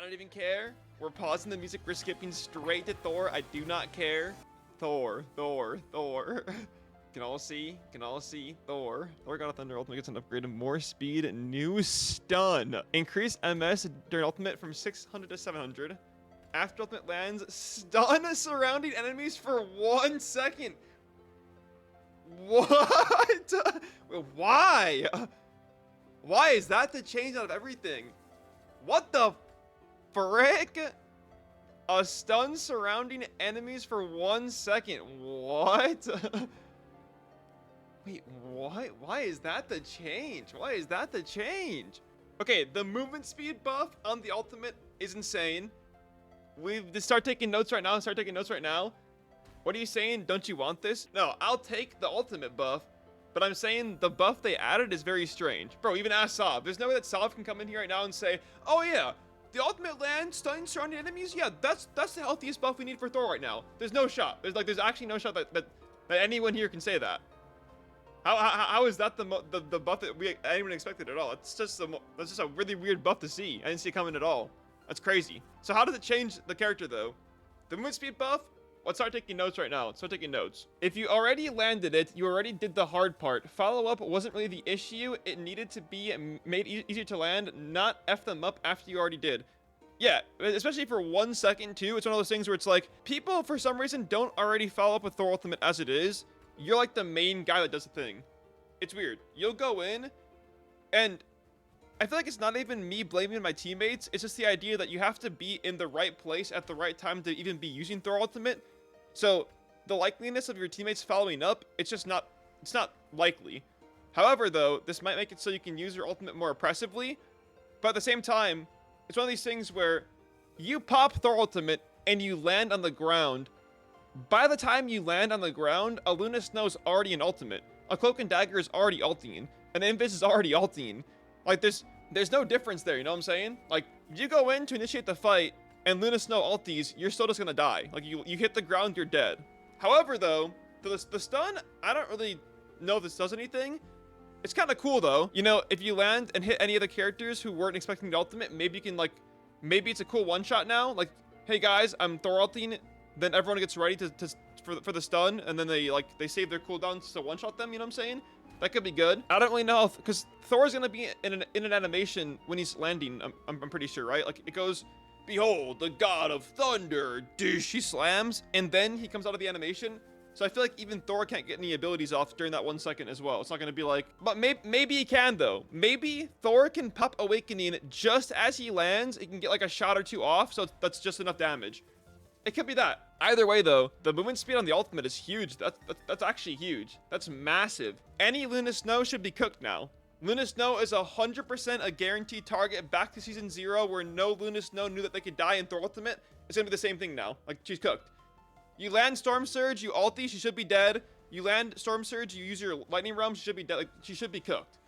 don't even care. We're pausing the music. We're skipping straight to Thor. I do not care. Thor, Thor, Thor. Can all see, Thor. Thor God of Thunder Ultimate gets an upgrade of more speed, new stun. Increase MS during Ultimate from 600 to 700. After Ultimate lands, stun surrounding enemies for 1 second. What? Why? Why is that the change out of everything? What the frick? A stun surrounding enemies for 1 second. What? Wait, what? Why is that the change? Why is that the change? Okay, the movement speed buff on the ultimate is insane. Start taking notes right now. What are you saying? Don't you want this? No, I'll take the ultimate buff, but I'm saying the buff they added is very strange. Bro, even ask Sav. There's no way that Sav can come in here right now and say, oh yeah, the ultimate land stunning surrounding enemies, yeah, that's the healthiest buff we need for Thor right now. There's no shot. There's actually no shot that anyone here can say that. How is that the buff that anyone expected at all? That's just a really weird buff to see. I didn't see it coming at all. That's crazy. So how does it change the character though? The movement speed buff? Let's start taking notes right now. If you already landed it, you already did the hard part. Follow-up wasn't really the issue. It needed to be made easier to land, not F them up after you already did. Yeah, especially for 1 second too. It's one of those things where it's like, people for some reason don't already follow up with Thor Ultimate as it is. You're like the main guy that does the thing. It's weird. You'll go in, and I feel like it's not even me blaming my teammates. It's just the idea that you have to be in the right place at the right time to even be using Thor Ultimate. So the likeliness of your teammates following up, it's not likely. However, though, this might make it so you can use your ultimate more oppressively. But at the same time, it's one of these things where you pop Thor Ultimate and you land on the ground. By the time you land on the ground, a Luna Snow's already an ultimate. A Cloak and Dagger is already ulting. An Invis is already ulting. Like, there's no difference there, you know what I'm saying? Like, if you go in to initiate the fight and Luna Snow ulties, you're still just gonna die. Like, you hit the ground, you're dead. However, though, the stun, I don't really know if this does anything. It's kind of cool, though. You know, if you land and hit any of the characters who weren't expecting the ultimate, maybe you can, like, maybe it's a cool one-shot now. Like, hey, guys, I'm Thor ulting. Then everyone gets ready for the stun, and then they save their cooldowns to one-shot them, you know what I'm saying? That could be good. I don't really know, because Thor's gonna be in an animation when he's landing, I'm pretty sure, right? Like, it goes, behold, the god of thunder, dish, he slams, and then he comes out of the animation. So I feel like even Thor can't get any abilities off during that 1 second as well. It's not gonna be like, but maybe he can though. Maybe Thor can pop Awakening just as he lands. He can get like a shot or two off, so that's just enough damage. It could be that. Either way, though, the movement speed on the ultimate is huge. That's actually huge. That's massive. Any Luna Snow should be cooked now. Luna Snow is 100% a guaranteed target back to Season 0 where no Luna Snow knew that they could die in Thor Ultimate. It's going to be the same thing now. Like, she's cooked. You land Storm Surge, you ulti, she should be dead. You land Storm Surge, you use your Lightning Realm, she should be dead. Like, she should be cooked.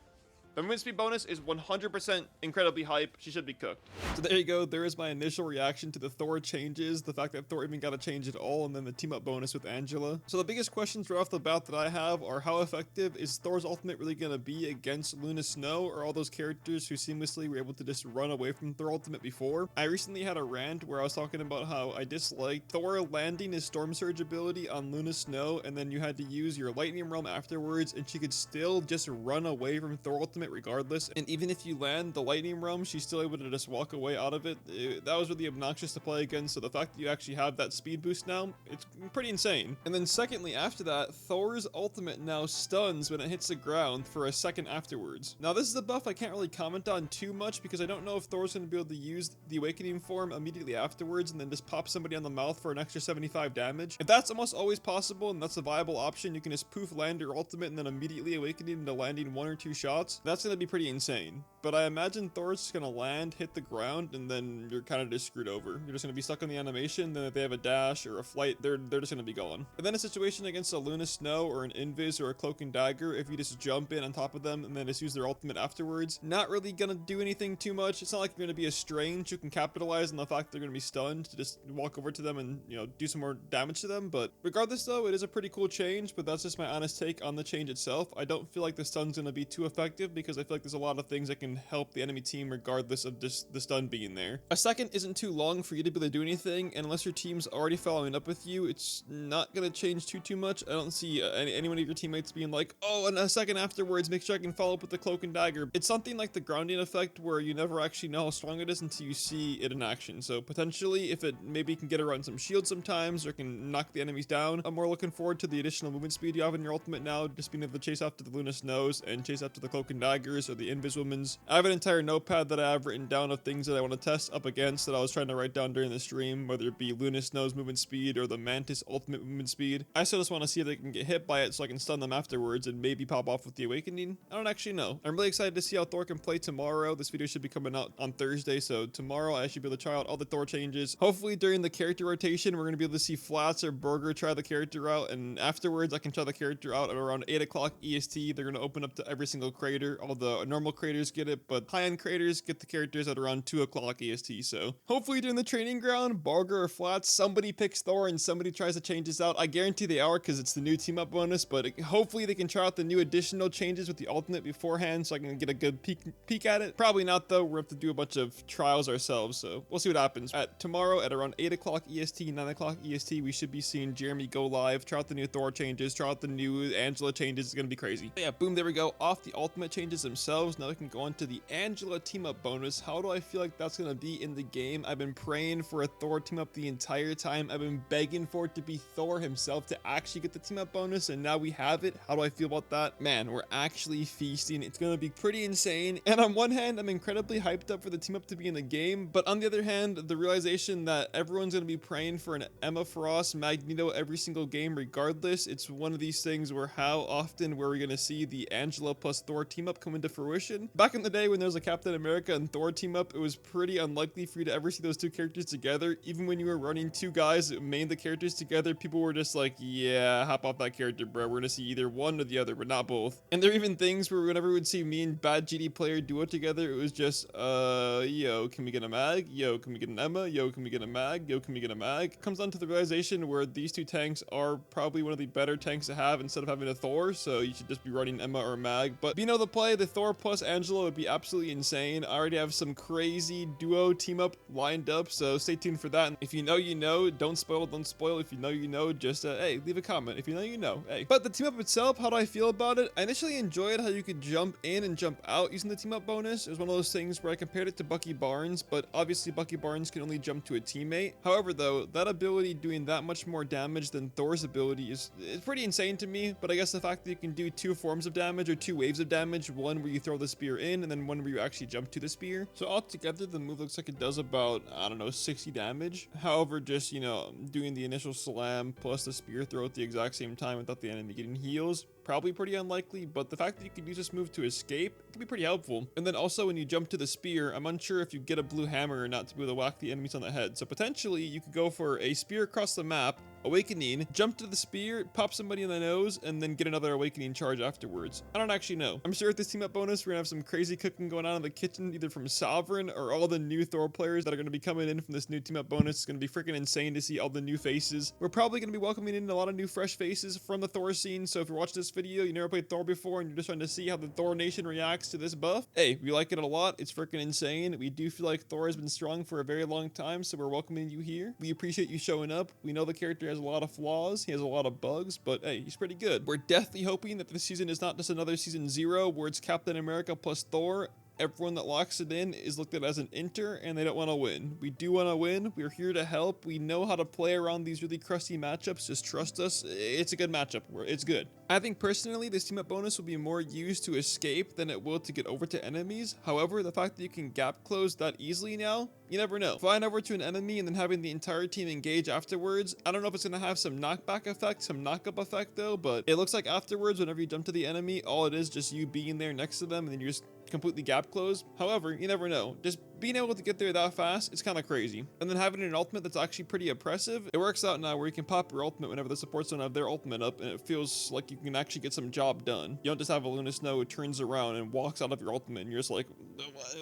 The movement speed bonus is 100% incredibly hype. She should be cooked. So there you go. There is my initial reaction to the Thor changes, the fact that Thor even got a change at all, and then the team up bonus with Angela. So the biggest questions right off the bat that I have are, how effective is Thor's ultimate really going to be against Luna Snow or all those characters who seamlessly were able to just run away from Thor ultimate before? I recently had a rant where I was talking about how I disliked Thor landing his Storm Surge ability on Luna Snow, and then you had to use your Lightning Realm afterwards, and she could still just run away from Thor ultimate regardless. And even if you land the Lightning Realm, she's still able to just walk away out of it. That was really obnoxious to play against, so the fact that you actually have that speed boost now, it's pretty insane. And then secondly, after that, Thor's ultimate now stuns when it hits the ground for a second afterwards. Now this is a buff I can't really comment on too much because I don't know if Thor's going to be able to use the Awakening form immediately afterwards and then just pop somebody on the mouth for an extra 75 damage. If that's almost always possible and that's a viable option, you can just poof land your ultimate and then immediately Awakening into landing 1 or 2 shots. That's going to be pretty insane. But I imagine Thor's just gonna land, hit the ground, and then you're kind of just screwed over. You're just gonna be stuck on the animation, then if they have a dash or a flight, they're just gonna be gone. And then a situation against a Luna Snow or an Invis or a Cloak and Dagger, if you just jump in on top of them and then just use their ultimate afterwards, not really gonna do anything too much. It's not like you're gonna be a Strange who can capitalize on the fact they're gonna be stunned to just walk over to them and, you know, do some more damage to them. But regardless though, it is a pretty cool change, but that's just my honest take on the change itself. I don't feel like the stun's gonna be too effective because because I feel like there's a lot of things that can help the enemy team regardless of just the stun being there. A second isn't too long for you to be able to do anything, and unless your team's already following up with you, it's not going to change too much. I don't see any one of your teammates being like, oh, and a second afterwards, make sure I can follow up with the cloak and dagger. It's something like the grounding effect where you never actually know how strong it is until you see it in action. So potentially, if it maybe can get around some shields sometimes or can knock the enemies down, I'm more looking forward to the additional movement speed you have in your ultimate now, just being able to chase after the Luna Snows and chase after the cloak and daggers or the Invis Womans. I have an entire notepad that I have written down of things that I want to test up against that I was trying to write down during the stream, whether it be Luna Snow's movement speed or the Mantis ultimate movement speed. I still just want to see if they can get hit by it so I can stun them afterwards and maybe pop off with the awakening. I don't actually know. I'm really excited to see how Thor can play tomorrow. This video should be coming out on Thursday, so tomorrow I should be able to try out all the Thor changes. Hopefully during the character rotation, we're going to be able to see Flats or Burger try the character out, and afterwards I can try the character out at around 8 o'clock EST. They're going to open up to every single creator. All the normal creators get it, but high-end creators get the characters at around 2 o'clock EST. So hopefully during the training ground, Burger or Flats, somebody picks Thor and somebody tries to change this out. I guarantee they are because it's the new team up bonus, but hopefully they can try out the new additional changes with the ultimate beforehand so I can get a good peek at it. Probably not though. We're have to do a bunch of trials ourselves, so we'll see what happens. Tomorrow at around 8 o'clock EST, 9 o'clock EST, we should be seeing Jeremy go live, try out the new Thor changes, try out the new Angela changes. It's gonna be crazy. But yeah, boom, there we go. Off the ultimate changes themselves. Now we can go on to the Angela team up bonus. How do I feel like that's gonna be in the game? I've been praying for a Thor team up the entire time. I've been begging for it to be Thor himself to actually get the team up bonus, and now we have it. How do I feel about that? Man, we're actually feasting. It's gonna be pretty insane. And on one hand, I'm incredibly hyped up for the team up to be in the game, but on the other hand, the realization that everyone's gonna be praying for an Emma Frost Magneto every single game regardless. It's one of these things where how often were we gonna see the Angela plus Thor team up come into fruition? Back in the day when there was a Captain America and Thor team up, it was pretty unlikely for you to ever see those two characters together. Even when you were running two guys that made the characters together, people were just like, yeah, hop off that character, bro. We're gonna see either one or the other, but not both. And there are even things where whenever we would see me and Bad GD player duo together, it was just, yo, can we get a mag? Yo, can we get an Emma? Yo, can we get a mag? Yo, can we get a mag? Comes down to the realization where these two tanks are probably one of the better tanks to have instead of having a Thor, so you should just be running Emma or mag. But being able to play the Thor plus Angela would be absolutely insane. I already have some crazy duo team up lined up, so stay tuned for that. And if you know, you know. Don't spoil, don't spoil. If you know, you know. Just, hey, leave a comment. If you know, you know. Hey. But the team up itself, how do I feel about it? I initially enjoyed how you could jump in and jump out using the team up bonus. It was one of those things where I compared it to Bucky Barnes, but obviously Bucky Barnes can only jump to a teammate. However, though, that ability doing that much more damage than Thor's ability is pretty insane to me. But I guess the fact that you can do two forms of damage or two waves of damage, one where you throw the spear in and then one where you actually jump to the spear. So altogether, the move looks like it does about, I don't know, 60 damage. However, just, you know, doing the initial slam plus the spear throw at the exact same time without the enemy getting heals, probably pretty unlikely, but the fact that you can use this move to escape can be pretty helpful. And then also when you jump to the spear, I'm unsure if you get a blue hammer or not to be able to whack the enemies on the head. So potentially you could go for a spear across the map, awakening, jump to the spear, pop somebody in the nose, and then get another awakening charge afterwards. I don't actually know. I'm sure with this team up bonus, we're gonna have some crazy cooking going on in the kitchen, either from Sovereign or all the new Thor players that are gonna be coming in from this new team up bonus. It's gonna be freaking insane to see all the new faces. We're probably gonna be welcoming in a lot of new fresh faces from the Thor scene. So if you're watching this video, you never played Thor before and you're just trying to see how the Thor Nation reacts to this buff, hey, we like it a lot. It's freaking insane. We do feel like Thor has been strong for a very long time, so we're welcoming you here. We appreciate you showing up. We know the character has a lot of flaws. He has a lot of bugs, but hey, he's pretty good. We're deathly hoping that this season is not just another season 0 where it's Captain America plus Thor. Everyone that locks it in is looked at as an inter and they don't want to win. We do want to win. We're here to help. We know how to play around these really crusty matchups. Just trust us. It's a good matchup. It's good. I think personally this team up bonus will be more used to escape than it will to get over to enemies. However, the fact that you can gap close that easily now, you never know. Flying over to an enemy and then having the entire team engage afterwards, I don't know if it's going to have some knockback effect, some knockup effect though, but it looks like afterwards whenever you jump to the enemy, all it is just you being there next to them and then you just completely gap close. However, you never know. Just being able to get there that fast, it's kind of crazy. And then having an ultimate that's actually pretty oppressive, it works out now where you can pop your ultimate whenever the supports don't have their ultimate up, and it feels like you can actually get some job done. You don't just have a Luna Snow who turns around and walks out of your ultimate and you're just like,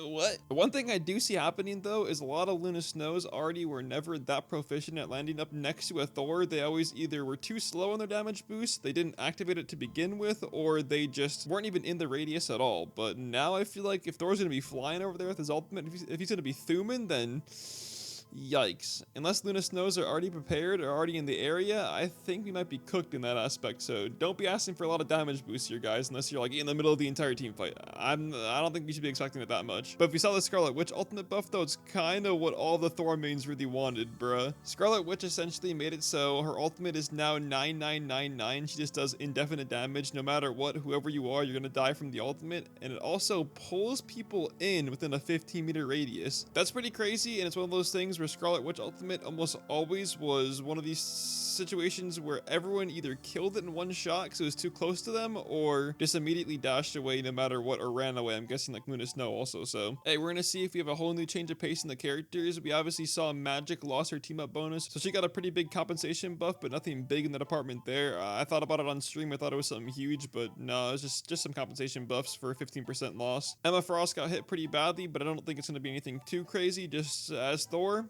what? The one thing I do see happening though is a lot of Luna Snows already were never that proficient at landing up next to a Thor. They always either were too slow on their damage boost, they didn't activate it to begin with, or they just weren't even in the radius at all. But now I feel like if Thor's gonna be flying over there with his ultimate, if he's gonna be Thuman, then yikes. Unless Luna Snows are already prepared or already in the area, I think we might be cooked in that aspect. So don't be asking for a lot of damage boosts here, guys, unless you're like in the middle of the entire team fight. I don't think we should be expecting it that much. But if we saw the Scarlet Witch ultimate buff though, it's kind of what all the Thor mains really wanted, bruh. Scarlet Witch essentially made it so her ultimate is now 9999. She just does indefinite damage no matter what. Whoever you are, you're gonna die from the ultimate, and it also pulls people in within a 15-meter radius. That's pretty crazy, and it's one of those things where Scarlet Witch ultimate almost always was one of these situations where everyone either killed it in one shot because it was too close to them, or just immediately dashed away no matter what, or ran away. I'm guessing like Luna Snow also. So hey, we're gonna see if we have a whole new change of pace in the characters. We obviously saw Magic lost her team up bonus, so she got a pretty big compensation buff, but nothing big in the department there. I thought about it on stream. I thought it was something huge, but no, it's just some compensation buffs for 15% loss. Emma Frost got hit pretty badly, but I don't think it's gonna be anything too crazy. Just as Thor,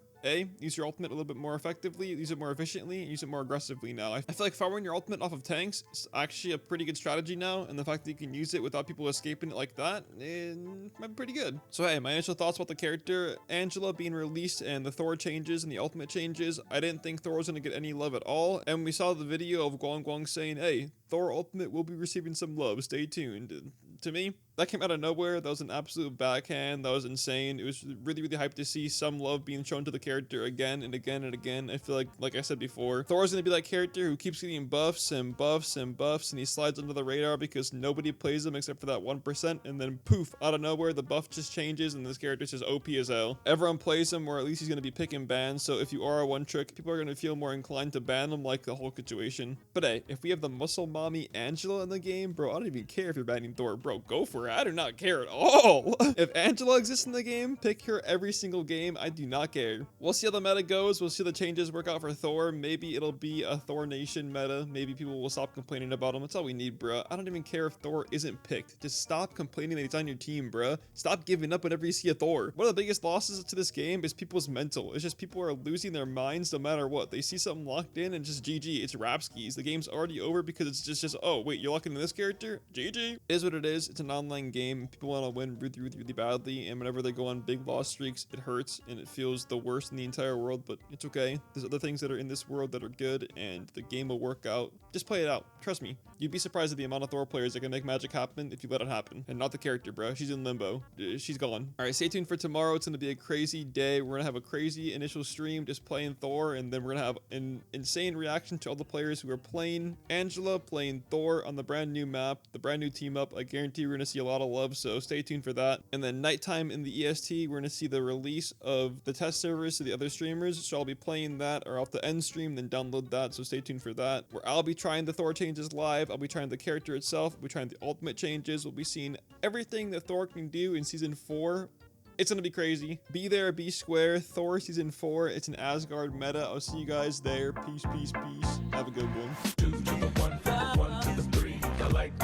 use your ultimate a little bit more effectively, use it more efficiently, and use it more aggressively now. I feel like firing your ultimate off of tanks is actually a pretty good strategy now, and the fact that you can use it without people escaping it like that, might be pretty good. So hey, my initial thoughts about the character, Angela being released and the Thor changes and the ultimate changes, I didn't think Thor was going to get any love at all, and we saw the video of Guang Guang saying, hey, Thor ultimate will be receiving some love, stay tuned. To me, that came out of nowhere. That was an absolute backhand. That was insane. It was really, really hyped to see some love being shown to the character again and again and again. I feel like I said before, Thor's gonna be that character who keeps getting buffs and buffs and buffs, and he slides under the radar because nobody plays him except for that 1%, and then poof, out of nowhere, the buff just changes and this character's just OP as hell. Everyone plays him, or at least he's gonna be pick and ban, so if you are a one trick, people are gonna feel more inclined to ban him, like the whole situation. But hey, if we have the muscle mommy Angela in the game, bro, I don't even care if you're banning Thor, bro, go for it. I do not care at all. If Angela exists in the game, pick her every single game. I do not care. We'll see how the meta goes. We'll see the changes work out for Thor. Maybe it'll be a Thor Nation meta. Maybe people will stop complaining about him. That's all we need, bruh. I don't even care if Thor isn't picked. Just stop complaining that he's on your team, bruh. Stop giving up whenever you see a Thor. One of the biggest losses to this game is people's mental. It's just people are losing their minds no matter what. They see something locked in and just GG. It's rap skis. The game's already over because it's just oh, wait, you're locking in this character? GG. It is what it is. It's an online game. People want to win really badly, and whenever they go on big loss streaks, it hurts and it feels the worst in the entire world, but it's okay. There's other things that are in this world that are good, and the game will work out. Just play it out. Trust me. You'd be surprised at the amount of Thor players that can make magic happen if you let it happen. And not the character, bro. She's in limbo. She's gone. All right, stay tuned for tomorrow. It's going to be a crazy day. We're going to have a crazy initial stream just playing Thor, and then we're going to have an insane reaction to all the players who are playing Angela, playing Thor on the brand new map, the brand new team up. I guarantee we're going to see a lot of love, so stay tuned for that. And then nighttime in the EST, we're going to see the release of the test servers to the other streamers, so I'll be playing that, or I'll have to end stream, then download that, so stay tuned for that. Where I'll be trying the Thor changes live, I'll be trying the character itself, we'll be trying the ultimate changes, we'll be seeing everything that Thor can do in Season 4. It's gonna be crazy. Be there, be square. Thor Season 4, it's an Asgard meta. I'll see you guys there. Peace, peace, peace. Have a good one. 2 to the 1, from the 1 to the 3. I like